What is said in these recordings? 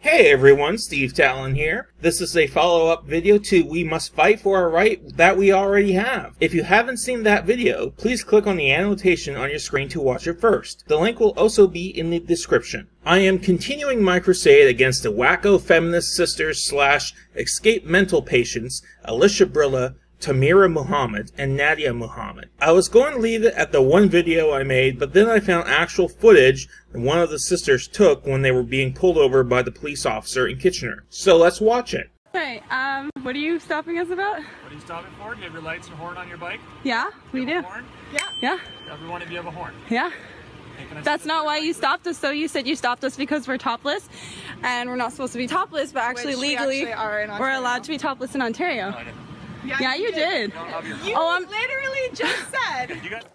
Hey everyone, Steve Talon here. This is a follow-up video to We Must Fight for a Right that we already have. If you haven't seen that video, please click on the annotation on your screen to watch it first. The link will also be in the description. I am continuing my crusade against the wacko feminist sisters / escape mental patients, Alysha Brilla, Tameera Mohamed, and Nadia Mohamed. I was going to leave it at the one video I made, but then I found actual footage that one of the sisters took when they were being pulled over by the police officer in Kitchener. So let's watch it. Hey, what are you stopping us about? What are you stopping for? Do you have your lights and horn on your bike? Yeah, we do. Horn? Yeah. Every one of you have a horn. Yeah. Hey, That's not why you stopped us, though. You said you stopped us because we're topless, and we're not supposed to be topless, but actually legally we're allowed to be topless in Ontario. No, I didn't. Yeah, you did. You literally just said. You got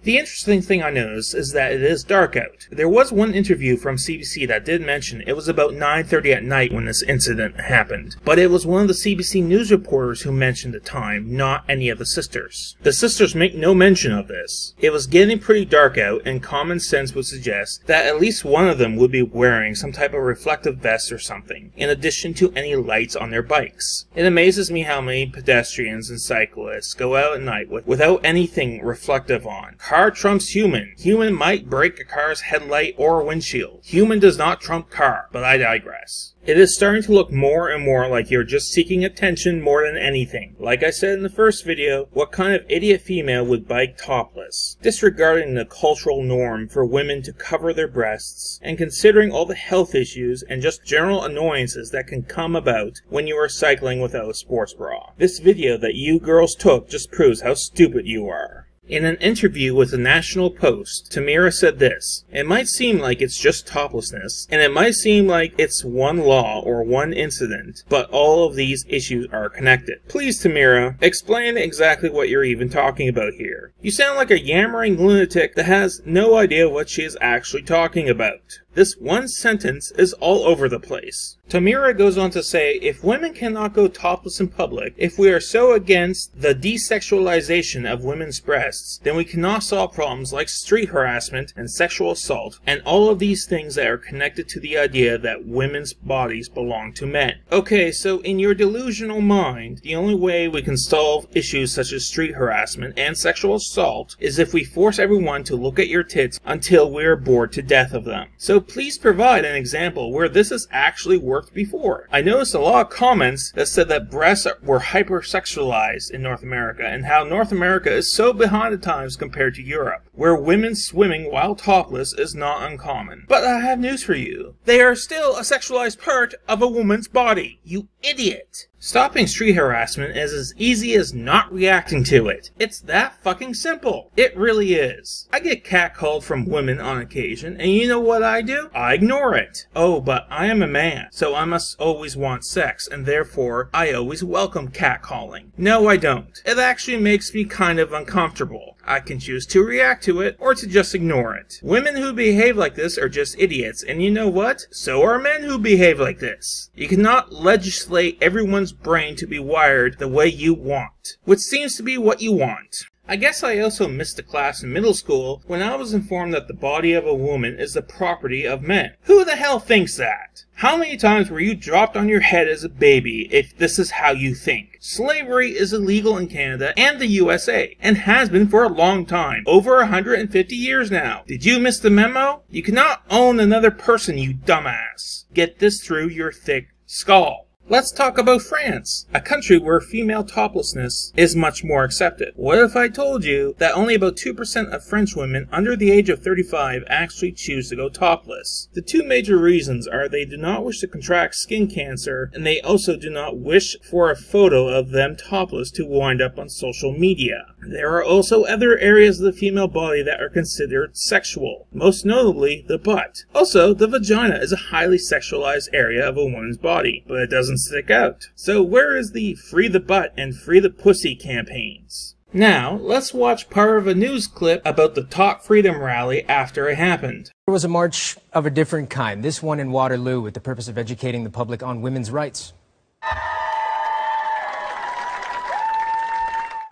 The interesting thing I noticed is that it is dark out. There was one interview from CBC that did mention it was about 9:30 at night when this incident happened. But it was one of the CBC news reporters who mentioned the time, not any of the sisters. The sisters make no mention of this. It was getting pretty dark out, and common sense would suggest that at least one of them would be wearing some type of reflective vest or something, in addition to any lights on their bikes. It amazes me how many pedestrians and cyclists go out at night without anything reflective on. Car trumps human. Human might break a car's headlight or windshield. Human does not trump car, but I digress. It is starting to look more and more like you're just seeking attention more than anything. Like I said in the first video, what kind of idiot female would bike topless? Disregarding the cultural norm for women to cover their breasts, and considering all the health issues and just general annoyances that can come about when you are cycling without a sports bra. This video that you girls took just proves how stupid you are. In an interview with the National Post, Tameera said this: "It might seem like it's just toplessness, and it might seem like it's one law or one incident, but all of these issues are connected." Please, Tameera, explain exactly what you're even talking about here. You sound like a yammering lunatic that has no idea what she is actually talking about. This one sentence is all over the place. Tameera goes on to say, if women cannot go topless in public, if we are so against the desexualization of women's breasts, then we cannot solve problems like street harassment and sexual assault, and all of these things that are connected to the idea that women's bodies belong to men. Okay, so in your delusional mind, the only way we can solve issues such as street harassment and sexual assault is if we force everyone to look at your tits until we are bored to death of them. So please provide an example where this has actually worked before. I noticed a lot of comments that said that breasts were hypersexualized in North America, and how North America is so behind the times compared to Europe, where women swimming while topless is not uncommon. But I have news for you. They are still a sexualized part of a woman's body, you idiot! Stopping street harassment is as easy as not reacting to it. It's that fucking simple. It really is. I get catcalled from women on occasion, and you know what I do? I ignore it. Oh, but I am a man, so I must always want sex, and therefore I always welcome catcalling. No, I don't. It actually makes me kind of uncomfortable. I can choose to react to it, or to just ignore it. Women who behave like this are just idiots, and you know what? So are men who behave like this. You cannot legislate everyone's brain to be wired the way you want, which seems to be what you want. I guess I also missed a class in middle school when I was informed that the body of a woman is the property of men. Who the hell thinks that? How many times were you dropped on your head as a baby if this is how you think? Slavery is illegal in Canada and the USA, and has been for a long time, over 150 years now. Did you miss the memo? You cannot own another person, you dumbass. Get this through your thick skull. Let's talk about France, a country where female toplessness is much more accepted. What if I told you that only about 2% of French women under the age of 35 actually choose to go topless? The two major reasons are they do not wish to contract skin cancer, and they also do not wish for a photo of them topless to wind up on social media. There are also other areas of the female body that are considered sexual, most notably the butt. Also, the vagina is a highly sexualized area of a woman's body, but it doesn't stick out. So where is the free the butt and free the pussy campaigns? Now, let's watch part of a news clip about the Talk Freedom rally after it happened. There was a march of a different kind, this one in Waterloo, with the purpose of educating the public on women's rights.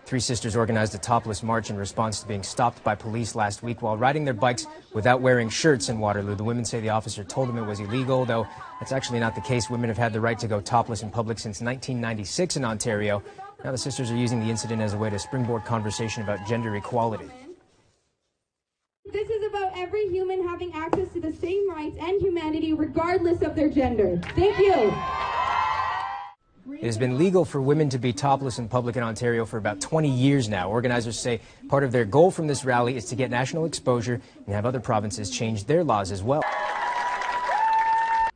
Three sisters organized a topless march in response to being stopped by police last week while riding their bikes without wearing shirts in Waterloo. The women say the officer told them it was illegal, though that's actually not the case. Women have had the right to go topless in public since 1996 in Ontario. Now the sisters are using the incident as a way to springboard conversation about gender equality. This is about every human having access to the same rights and humanity regardless of their gender. Thank you. It has been legal for women to be topless in public in Ontario for about 20 years now. Organizers say part of their goal from this rally is to get national exposure and have other provinces change their laws as well.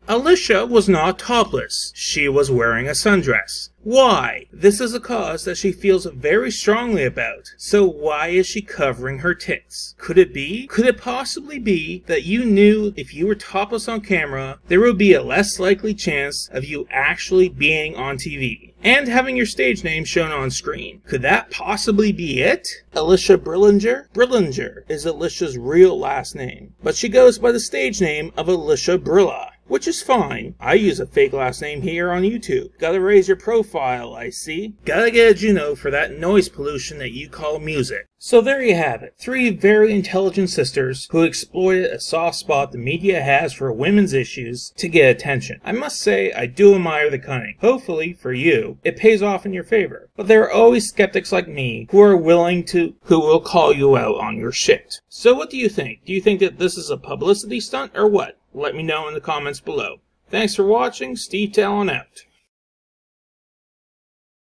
Alysha was not topless. She was wearing a sundress. Why? This is a cause that she feels very strongly about. So why is she covering her tits? Could it possibly be that you knew if you were topless on camera, there would be a less likely chance of you actually being on TV and having your stage name shown on screen? Could that possibly be it? Alysha Brillinger? Brillinger is Alysha's real last name, but she goes by the stage name of Alysha Brilla, which is fine. I use a fake last name here on YouTube. Gotta raise your profile, I see. Gotta get a Juno for that noise pollution that you call music. So there you have it. Three very intelligent sisters who exploited a soft spot the media has for women's issues to get attention. I must say, I do admire the cunning. Hopefully, for you, it pays off in your favor. But there are always skeptics like me who will call you out on your shit. So what do you think? Do you think that this is a publicity stunt or what? Let me know in the comments below. Thanks for watching. Steve Talon out.